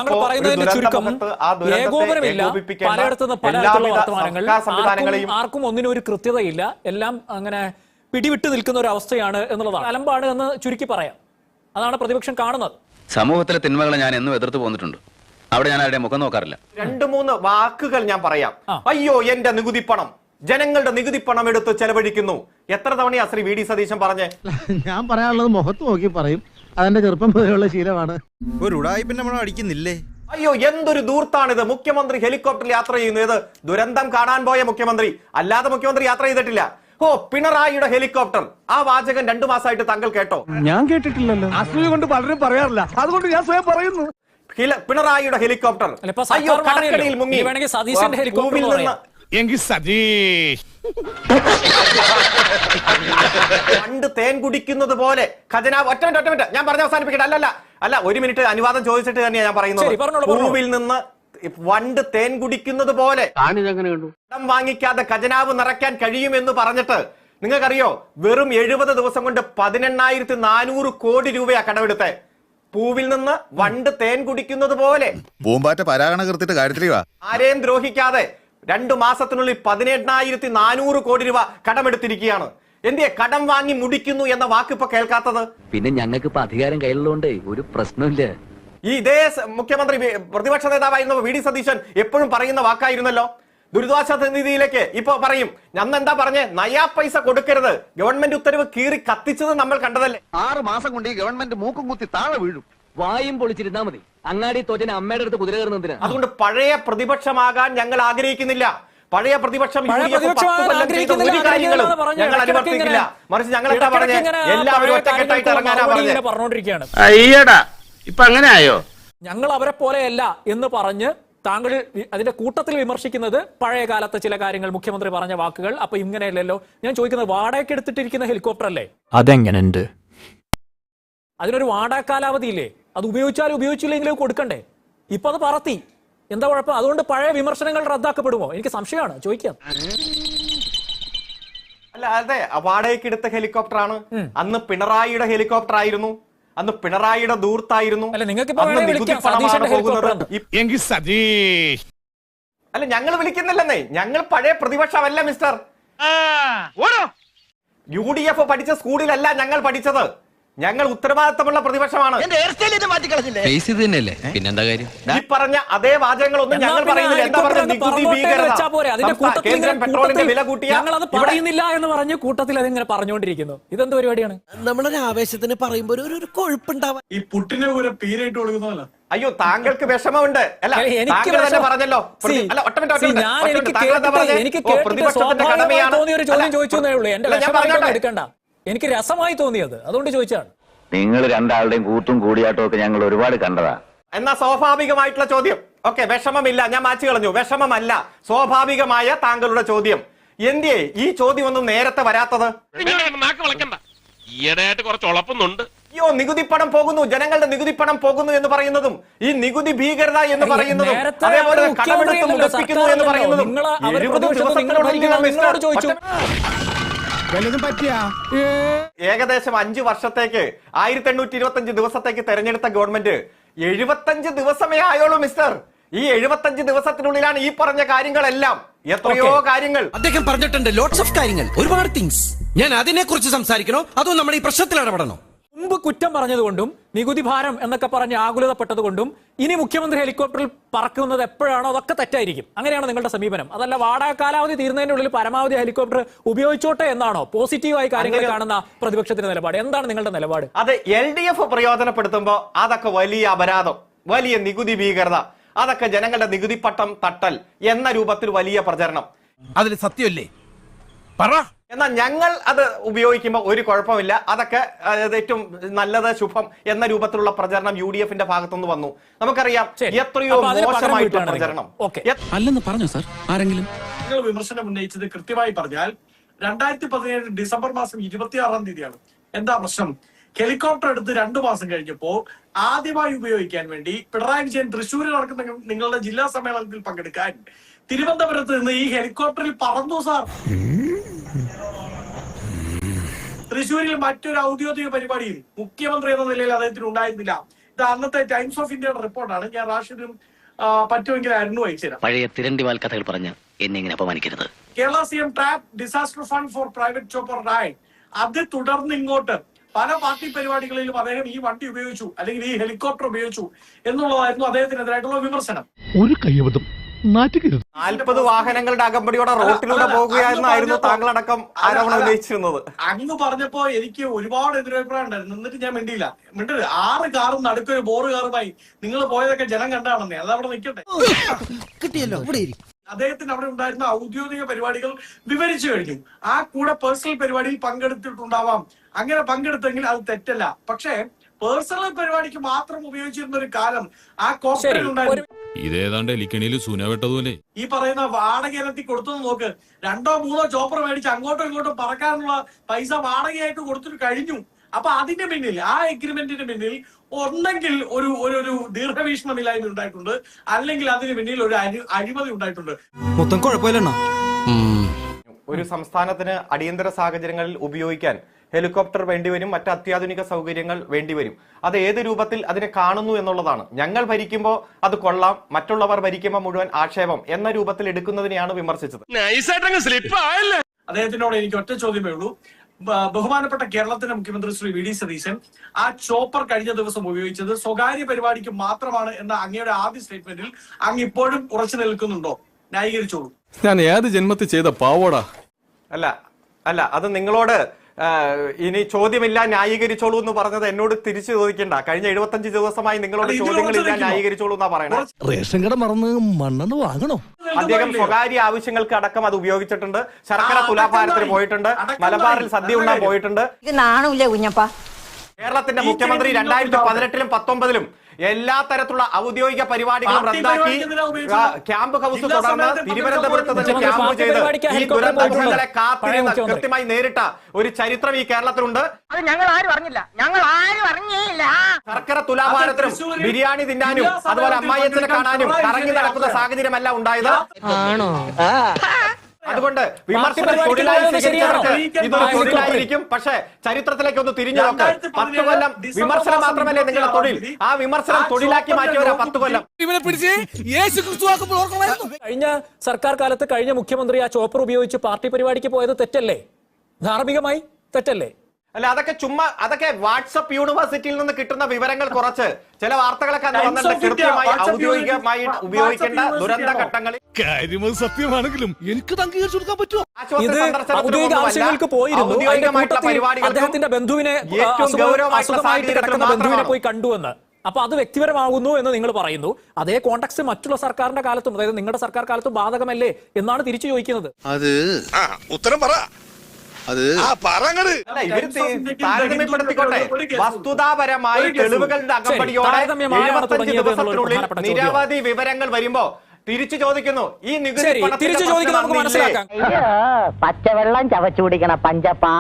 താങ്കൾ പറയുന്നതിന്റെ ചുരുക്കം ഏകോപനമില്ല, പലയിടത്തുനിന്ന് പലതരത്തിലുള്ള വർത്തമാനങ്ങൾ, ആർക്കും ഒന്നിനും ഒരു കൃത്യതയില്ല, എല്ലാം അങ്ങനെ പിടിവിട്ട് നിൽക്കുന്ന ഒരു അവസ്ഥയാണ് എന്നുള്ളതാണ്. അലമ്പാണ് എന്ന് ചുരുക്കി പറയാം. അതാണ് പ്രതിപക്ഷം കാണുന്നത്. സമൂഹത്തിലെ തിന്മകളെ ഞാൻ എന്നും എതിർത്ത് പോന്നിട്ടുണ്ട്. അവിടെ ഞാൻ ആരുടെ മുഖം നോക്കാറില്ല. 2-3 വാക്കുകൾ ഞാൻ പറയാം. അയ്യോ എന്റെ നികുതി പണം, ജനങ്ങളുടെ നികുതി പണം എടുത്ത് ചെലവഴിക്കുന്നു. എത്ര തവണയാ ശ്രീ വി ഡി സതീശൻ പറഞ്ഞേ? ഞാൻ പറയാനുള്ളത് മുഖത്ത് നോക്കി പറയും. അതെന്റെ ചെറുപ്പം പോലെയുള്ള ശീലമാണ്. ഒരു ഉടായിപ്പിന്റെ മണം അടിക്കുന്നില്ലേ? അയ്യോ എന്തൊരു ദൂർത്താണിത്. മുഖ്യമന്ത്രി ഹെലികോപ്റ്ററിൽ യാത്ര ചെയ്യുന്നു. ഏത് ദുരന്തം കാണാൻ പോയ മുഖ്യമന്ത്രി, അല്ലാതെ മുഖ്യമന്ത്രി യാത്ര ചെയ്തിട്ടില്ല. ഓ പിണറായിയുടെ ഹെലികോപ്റ്റർ, ആ വാചകം 2 മാസമായിട്ട് താങ്കൾ കേട്ടോ? ഞാൻ കേട്ടിട്ടില്ലല്ലോ. അസൂയ കൊണ്ട് പലരും പറയാറില്ല, അതുകൊണ്ട് ഞാൻ സ്വയം പറയുന്നു. പിണറായിയുടെ ഹെലികോപ്റ്റർ അയ്യോ കടക്കടിയിൽ മുങ്ങി. സതീശന്റെ ഹെലികോപ്റ്റർ പണ്ട് തേൻ കുടിക്കുന്നത് പോലെ ഖജനാവ്. ഒറ്റ മിനിറ്റ് ഞാൻ പറഞ്ഞ അവസാനിപ്പിക്കട്ടെ. അല്ല 1 മിനിറ്റ് അനുവാദം ചോദിച്ചിട്ട് തന്നെയാണ് ഞാൻ പറയുന്നത്. ഭൂവിൽ നിന്ന് വണ്ട് തേൻ കുടിക്കുന്നത് പോലെ കടം വാങ്ങിക്കാതെ ഖജനാവ് നിറയ്ക്കാൻ കഴിയുമെന്ന് പറഞ്ഞിട്ട് നിങ്ങൾക്കറിയോ, വെറും 70 ദിവസം കൊണ്ട് 18,400 കോടി രൂപയാ കടമെടുത്തേ. പൂവിൽ നിന്ന് വണ്ട് തേൻ കുടിക്കുന്നത് പോലെ പൂമ്പാറ്റ പരാഗണ കൃത്യത്തെ കാര്യത്തിലാ ആരെയും ദ്രോഹിക്കാതെ 2 മാസത്തിനുള്ളിൽ 18,400 കോടി രൂപ കടമെടുത്തിരിക്കുകയാണ്. എന്തിയെ കടം വാങ്ങി മുടിക്കുന്നു എന്ന വാക്ക് ഇപ്പൊ കേൾക്കാത്തത്? പിന്നെ ഞങ്ങൾക്ക് ഇപ്പൊ അധികാരം കയ്യിലുള്ളതുകൊണ്ട് ഒരു പ്രശ്നമില്ല. ഈ ഇതേ മുഖ്യമന്ത്രി പ്രതിപക്ഷ നേതാവായിരുന്ന വി ഡി സതീശൻ എപ്പോഴും പറയുന്ന വാക്കായിരുന്നല്ലോ, ദുരിതാശ്വാസ നിധിയിലേക്ക് ഇപ്പൊ പറയും. അന്ന് എന്താ പറഞ്ഞേ? നയാ പൈസ കൊടുക്കരുത്. ഗവൺമെന്റ് ഉത്തരവ് കീറി കത്തിച്ചത് നമ്മൾ കണ്ടതല്ലേ? 6 മാസം കൊണ്ട് ഈ ഗവൺമെന്റ് മൂക്കും കുത്തി താഴെ വീഴും. വായും പൊളിച്ചിരുന്നാ മതി. അങ്ങാടി തോറ്റന് അമ്മയുടെ അടുത്ത് കുതിര കയറുന്നതിന്. അതുകൊണ്ട് പഴയ പ്രതിപക്ഷമാകാൻ ഞങ്ങൾ ആഗ്രഹിക്കുന്നില്ല. പഴയ പ്രതിപക്ഷം ഞങ്ങൾ അനുവർത്തിക്കില്ല. മറിച്ച് ഞങ്ങൾ എന്താ പറഞ്ഞേ? എല്ലാവരും ഒറ്റക്കെട്ടായിട്ട് ഇറങ്ങാനാ പറഞ്ഞോണ്ടിരിക്കുകയാണ്. അയ്യടാ ഇപ്പൊ അങ്ങനെ ആയോ? ഞങ്ങൾ അവരെ പോലെയല്ല എന്ന് പറഞ്ഞ് താങ്കൾ അതിന്റെ കൂട്ടത്തിൽ വിമർശിക്കുന്നത് പഴയ കാലത്തെ ചില കാര്യങ്ങൾ, മുഖ്യമന്ത്രി പറഞ്ഞ വാക്കുകൾ. അപ്പൊ ഇങ്ങനെയല്ലല്ലോ. ഞാൻ ചോദിക്കുന്നത്, വാടകയ്ക്ക് എടുത്തിട്ടിരിക്കുന്ന ഹെലികോപ്റ്റർ അല്ലേ? അതെങ്ങനെയുണ്ട്? അതിനൊരു വാടക കാലാവധി ഇല്ലേ? അത് ഉപയോഗിച്ചാലും ഉപയോഗിച്ചില്ലെങ്കിലും കൊടുക്കണ്ടേ? ഇപ്പൊ അത് പറത്തി, എന്താ കുഴപ്പം? അതുകൊണ്ട് പഴയ വിമർശനങ്ങൾ റദ്ദാക്കപ്പെടുമോ? എനിക്ക് സംശയമാണ്, ചോദിക്കാം. അല്ല അതെ, വാടകയ്ക്ക് എടുത്ത ഹെലികോപ്റ്റർ ആണ്. അന്ന് പിണറായിയുടെ ഹെലികോപ്റ്റർ ആയിരുന്നു. അന്ന് പിണറായിയുടെ ദൂർത്തായിരുന്നു. അല്ല ഞങ്ങൾ വിളിക്കുന്നില്ലെന്നേ. ഞങ്ങൾ പഴയ പ്രതിപക്ഷമല്ല മിസ്റ്റർ. UDF പഠിച്ച സ്കൂളിലല്ല ഞങ്ങൾ പഠിച്ചത്. ഞങ്ങൾ ഉത്തരവാദിത്തമുള്ള പ്രതിപക്ഷമാണ്. ഈ പറഞ്ഞ അതേ വാചകങ്ങളൊന്നും ഞങ്ങൾ പറയുന്നില്ല. എന്താ പറഞ്ഞത്? നികുതി ഭീകരത, കേന്ദ്രം പെട്രോളിന്റെ വില കൂട്ടിയ, ഞങ്ങളത് പറയുന്നില്ല എന്ന് പറഞ്ഞ് കൂട്ടത്തിൽ അതിങ്ങനെ പറഞ്ഞുകൊണ്ടിരിക്കുന്നു. ഇതെന്ത് പരിപാടിയാണ്? നമ്മളൊരു ആവേശത്തിന് പറയുമ്പോൾ ഒരു കൊഴുപ്പുണ്ടാവാൻ ഈ പുട്ടിന് ഒരു പീരായിട്ട് കൊടുക്കുന്നതല്ല. അയ്യോ താങ്കൾക്ക് വിഷമമുണ്ട്. അല്ല താങ്കൾ തന്നെ പറഞ്ഞല്ലോ. എടുക്കണ്ട, എനിക്ക് രസമായി തോന്നിയത്, അതുകൊണ്ട് ചോദിച്ചാണ്. നിങ്ങൾ രണ്ടാളുടെയും കൂത്തും കൂടിയാട്ടവും ഒക്കെ ഞങ്ങൾ ഒരുപാട് കണ്ടതാ. എന്നാ സ്വാഭാവികമായിട്ടുള്ള ചോദ്യം. ഓക്കെ, വിഷമമില്ല, ഞാൻ മാച്ച് കളഞ്ഞു. വിഷമമല്ല, സ്വാഭാവികമായ താങ്കളുടെ ചോദ്യം. എന്തേ ഈ ചോദ്യം ഒന്നും നേരത്തെ വരാത്തത്? ഈയിടെയായിട്ട് കുറച്ച് ഉളപ്പുന്നുണ്ട്. അയ്യോ നികുതി പണം പോകുന്നു, ജനങ്ങളുടെ നികുതി പണം പോകുന്നു എന്ന് പറയുന്നതും, ഈ നികുതി ഭീകരത എന്ന് പറയുന്നതും, അതേപോലെ കടമെടുത്ത് മുടപ്പിക്കുന്നു എന്ന് പറയുന്നതും 70 ദിവസത്തിനുള്ളിൽ ഏകദേശം 5 വർഷത്തേക്ക് 1825 ദിവസത്തേക്ക് തെരഞ്ഞെടുത്ത ഗവൺമെന്റ് 75 ദിവസമേ ആയോളൂ മിസ്റ്റർ. ഈ 75 ദിവസത്തിനുള്ളിലാണ് ഈ പറഞ്ഞ കാര്യങ്ങളെല്ലാം. എത്രയോ കാര്യങ്ങൾ അദ്ദേഹം പറഞ്ഞിട്ടുണ്ട്. ലോട്ട്സ് ഓഫ് കാര്യങ്ങൾ, ഒരുപാട് തിങ്സ്. ഞാൻ അതിനെ കുറിച്ച് സംസാരിക്കണോ അതോ നമ്മുടെ ഈ പ്രശ്നത്തിൽ ഇടപെടണോ? മുമ്പ് കുറ്റം പറഞ്ഞതുകൊണ്ടും നികുതി ഭാരം എന്നൊക്കെ പറഞ്ഞ് ആകുലതപ്പെട്ടതുകൊണ്ടും ഇനി മുഖ്യമന്ത്രി ഹെലികോപ്റ്ററിൽ പറക്കുന്നത് എപ്പോഴാണോ അതൊക്കെ തെറ്റായിരിക്കും. അങ്ങനെയാണ് നിങ്ങളുടെ സമീപനം. അതല്ല വാടക കാലാവധി തീർന്നതിന്റെ ഉള്ളിൽ പരമാവധി ഹെലികോപ്റ്റർ ഉപയോഗിച്ചോട്ടെ എന്നാണോ പോസിറ്റീവായി കാര്യങ്ങൾ കാണുന്ന പ്രതിപക്ഷത്തിന്റെ നിലപാട്? എന്താണ് നിങ്ങളുടെ നിലപാട്? അത് LDF പ്രയോജനപ്പെടുത്തുമ്പോ അതൊക്കെ വലിയ അപരാധം, വലിയ നികുതി ഭീകരത, അതൊക്കെ ജനങ്ങളുടെ നികുതി പട്ടം തട്ടൽ എന്ന രൂപത്തിൽ വലിയ പ്രചരണം. അതിൽ സത്യമല്ലേ പറ. എന്നാൽ ഞങ്ങൾ അത് ഉപയോഗിക്കുമ്പോൾ ഒരു കുഴപ്പമില്ല, അതൊക്കെ ഏറ്റവും നല്ലത്, ശുഭം എന്ന രൂപത്തിലുള്ള പ്രചരണം UDFന്റെ ഭാഗത്തുനിന്ന് വന്നു. നമുക്കറിയാം എത്രയോ മോശമായിട്ടുള്ള പ്രചരണം അല്ലെന്ന് പറഞ്ഞു സാർ. ആരെങ്കിലും നിങ്ങൾ വിമർശനം ഉന്നയിച്ചത് കൃത്യമായി പറഞ്ഞാൽ 2017 ഡിസംബർ മാസം 26-ാം തീയതിയാണ്. എന്താ പ്രശ്നം? ഹെലികോപ്റ്റർ എടുത്ത് 2 മാസം കഴിഞ്ഞപ്പോ ആദ്യമായി ഉപയോഗിക്കാൻ വേണ്ടി പിണറായി വിജയൻ തൃശ്ശൂരിൽ നടക്കുന്ന നിങ്ങളുടെ ജില്ലാ സമ്മേളനത്തിൽ പങ്കെടുക്കാൻ തിരുവനന്തപുരത്ത് നിന്ന് ഈ ഹെലികോപ്റ്ററിൽ പറന്നു സാർ. തൃശ്ശൂരിൽ മറ്റൊരു ഔദ്യോഗിക പരിപാടിയിൽ മുഖ്യമന്ത്രി എന്ന നിലയിൽ അദ്ദേഹത്തിന് ഉണ്ടായിരുന്നില്ല. ഇത് അന്നത്തെ ടൈംസ് ഓഫ് ഇന്ത്യയുടെ റിപ്പോർട്ടാണ്. ഞാൻ റാഷിദും പറ്റുമെങ്കിൽ അരുണ് വായിച്ചു തരാം. പഴയ തിരണ്ടിവാൽ കഥകൾ പറഞ്ഞ് എന്നെ ഇങ്ങനെ അപമാനിക്കരുത്. Kerala CM tap disaster fund for private chopper ride. അത് തുടർന്ന് ഇങ്ങോട്ട് പല പാർട്ടി പരിപാടികളിലും അദ്ദേഹം ഈ വണ്ടി ഉപയോഗിച്ചു അല്ലെങ്കിൽ ഈ ഹെലികോപ്റ്റർ ഉപയോഗിച്ചു എന്നുള്ളതായിരുന്നു അദ്ദേഹത്തിനെതിരായിട്ടുള്ള വിമർശനം. ഒരു കയ്യബദ്ധം നാറ്റുകരുത്. 40 വാഹനങ്ങളുടെ അകമ്പടിയോടെ റോട്ടിലൂടെ പോകുക എന്നായിരുന്നു താങ്കളടക്കം ആരോപണം ഉന്നയിച്ചിരുന്നത്. അങ്ങ് പറഞ്ഞപ്പോ എനിക്ക് ഒരുപാട് എതിരഭിപ്രായം ഉണ്ടായിരുന്നു. എന്നിട്ട് ഞാൻ മിണ്ടിയില്ല. 6 കാറും നടുക്കൊരു ബോറ് കാറുമായി നിങ്ങൾ പോയതൊക്കെ ജനം കണ്ടാണെന്നേ. അതവിടെ നിൽക്കട്ടെ. കിട്ടിയല്ലോ. അദ്ദേഹത്തിന് അവിടെ ഉണ്ടായിരുന്ന ഔദ്യോഗിക പരിപാടികൾ വിവരിച്ചു കഴിഞ്ഞു. ആ കൂടെ പേഴ്സണൽ പരിപാടിയിൽ പങ്കെടുത്തിട്ടുണ്ടാവാം. അങ്ങനെ പങ്കെടുത്തെങ്കിൽ അത് തെറ്റല്ല. പക്ഷേ പേഴ്സണൽ പരിപാടിക്ക് മാത്രം ഉപയോഗിച്ചിരുന്ന ഒരു കാലം ആ കോക്ടെയിൽ ഉണ്ടായിരുന്നു. ഇതേതാണ്ട് എലിക്കണിയിൽ സൂനവെട്ടതുപോലെ. ഈ പറയുന്ന വാടക ഇനത്തിൽ കൊടുത്തു നോക്ക്. 2 or 3 ചോപ്പർ മേടിച്ച് അങ്ങോട്ടും ഇങ്ങോട്ടും പറക്കാനുള്ള പൈസ വാടകയായിട്ട് കൊടുത്തിട്ട് കഴിഞ്ഞു. അപ്പൊ അതിന്റെ പിന്നിൽ, ആ എഗ്രിമെന്റിന് പിന്നിൽ ഒന്നെങ്കിൽ ഒരു ദീർഘവീക്ഷണമില്ലായ്മ ഉണ്ടായിട്ടുണ്ട്, അല്ലെങ്കിൽ അതിന് പിന്നിൽ ഒരു അഴിമതി ഉണ്ടായിട്ടുണ്ട്. മൊത്തം കുഴപ്പമില്ലെണ്ണ. ഒരു സംസ്ഥാനത്തിന് അടിയന്തര സാഹചര്യങ്ങളിൽ ഉപയോഗിക്കാൻ ഹെലികോപ്റ്റർ വേണ്ടിവരും, മറ്റ് അത്യാധുനിക സൗകര്യങ്ങൾ വേണ്ടിവരും. അത് ഏത് രൂപത്തിൽ അതിനെ കാണുന്നു എന്നുള്ളതാണ്. ഞങ്ങൾ ഭരിക്കുമ്പോൾ അത് കൊള്ളാം, മറ്റുള്ളവർ ഭരിക്കുമ്പോൾ മുഴുവൻ ആക്ഷേപം എന്ന രൂപത്തിൽ എടുക്കുന്നതിനെയാണ് വിമർശിച്ചത്. അദ്ദേഹത്തിനോട് എനിക്ക് ഒറ്റ ചോദ്യമേ ഉള്ളൂ. ബഹുമാനപ്പെട്ട കേരളത്തിന്റെ മുഖ്യമന്ത്രി ശ്രീ വി ഡി സതീശൻ ആ ചോപ്പർ കഴിഞ്ഞ ദിവസം ഉപയോഗിച്ചത് സ്വകാര്യ പരിപാടിക്ക് മാത്രമാണ് എന്ന അങ്ങയുടെ ആദ്യ സ്റ്റേറ്റ്മെന്റിൽ അങ്ങ് ഇപ്പോഴും ഉറച്ചു നിൽക്കുന്നുണ്ടോ? ന്യായീകരിച്ചോളൂ. ഞാൻ ഏത് ജന്മത്തിൽ ചെയ്ത പാവോടാ. അല്ല അത് നിങ്ങളോട് ഇനി ചോദ്യമില്ല, ന്യായീകരിച്ചോളൂ എന്ന് പറഞ്ഞത് എന്നോട് തിരിച്ചു ചോദിക്കണ്ട. കഴിഞ്ഞ 75 ദിവസമായി നിങ്ങളോട് ചോദ്യങ്ങളില്ല, ന്യായീകരിച്ചോളൂ എന്നാ പറയണത്. റേഷൻ കട മറന്ന് മണ്ണെന്ന് വാങ്ങണോ? അദ്ദേഹം സ്വകാര്യ ആവശ്യങ്ങൾക്ക് അടക്കം അത് ഉപയോഗിച്ചിട്ടുണ്ട്. ശർക്കര തുലാഭാരത്തിന് പോയിട്ടുണ്ട്, മലബാറിൽ സദ്യ ഉണ്ണാൻ പോയിട്ടുണ്ട്. കേരളത്തിന്റെ മുഖ്യമന്ത്രി 2018-ലും 2019-ലും എല്ലാ തരത്തിലുള്ള ഔദ്യോഗിക പരിപാടികളും റദ്ദാക്കി ക്യാമ്പ് ഹൗസ് തുടർന്ന് തിരുവനന്തപുരത്ത് തന്നെ ക്യാമ്പ് ചെയ്ത് ഈ ദുരന്തങ്ങളെ കാത്തിരുന്ന് കൃത്യമായി നേരിട്ട ഒരു ചരിത്രം ഈ കേരളത്തിലുണ്ട്. ശർക്കര തുലാഭാരത്തിനും ബിരിയാണി തിന്നാനും അതുപോലെ അമ്മായിയച്ഛനെ കാണാനും കറങ്ങി നടക്കുന്ന സാഹചര്യമല്ല ഉണ്ടായത്. അതുകൊണ്ട് വിമർശനം തൊഴിലായി സ്വീകരിച്ചവർക്ക് ഇതൊരു തൊഴിലായിരിക്കും. പക്ഷേ ചരിത്രത്തിലേക്ക് ഒന്ന് തിരിഞ്ഞു നോക്ക്. 10 കൊല്ലം വിമർശനം മാത്രമല്ലേ നിങ്ങളുടെ തൊഴിൽ? ആ വിമർശനം തൊഴിലാക്കി മാറ്റിയവരാ 10 കൊല്ലം. കഴിഞ്ഞ സർക്കാർ കാലത്ത് കഴിഞ്ഞ മുഖ്യമന്ത്രി ആ ചോപ്പർ ഉപയോഗിച്ച് പാർട്ടി പരിപാടിക്ക് പോയത് തെറ്റല്ലേ? ധാർമ്മികമായി തെറ്റല്ലേ? അല്ല, അതൊക്കെ ചുമ്മാ, അതൊക്കെ വാട്സപ്പ് യൂണിവേഴ്സിറ്റിയിൽ നിന്ന് കിട്ടുന്ന വിവരങ്ങൾ കുറച്ച് ചില വാർത്തകളൊക്കെ കൃത്യമായി ഔദ്യോഗികമായി ഉപയോഗിക്കേണ്ട ദുരന്ത ഘട്ടങ്ങളിൽ സത്യമാണെങ്കിലും എനിക്ക് അംഗീകരിച്ചു കൊടുക്കാൻ പറ്റുമോ? ഇത് ഔദ്യോഗിക ആവശ്യങ്ങൾക്ക് പോയിരുന്നു. അദ്ദേഹത്തിന്റെ ബന്ധുവിനെ, അസുഖമായിട്ട് കിടക്കുന്ന ബന്ധുവിനെ പോയി കണ്ടുവെന്ന്. അപ്പൊ അത് വ്യക്തിപരമാകുന്നു എന്ന് നിങ്ങൾ പറയുന്നു. അതേ കോണ്ടക്സ്റ്റ് മറ്റുള്ള സർക്കാരിന്റെ കാലത്തും, അതായത് നിങ്ങളുടെ സർക്കാർ കാലത്തും ബാധകമല്ലേ എന്നാണ് തിരിച്ചു ചോദിക്കുന്നത്. അത് ഉത്തരം പറ. താരതമ്യപ്പെടുത്തിക്കൊണ്ടേ വസ്തുതാപരമായി തെളിവുകളുടെ അകമ്പടിയോടെ 75 ദിവസത്തിനുള്ളിൽ നിരവധി വിവരങ്ങൾ വരുമ്പോ തിരിച്ചു ചോദിക്കുന്നു. ഈ നികുതി തിരിച്ചു ചോദിക്കുന്നു, നമുക്ക് മനസ്സിലാക്കാം. പച്ചവെള്ളം ചവച്ചു കുടിക്കണ പഞ്ചപ്പാ.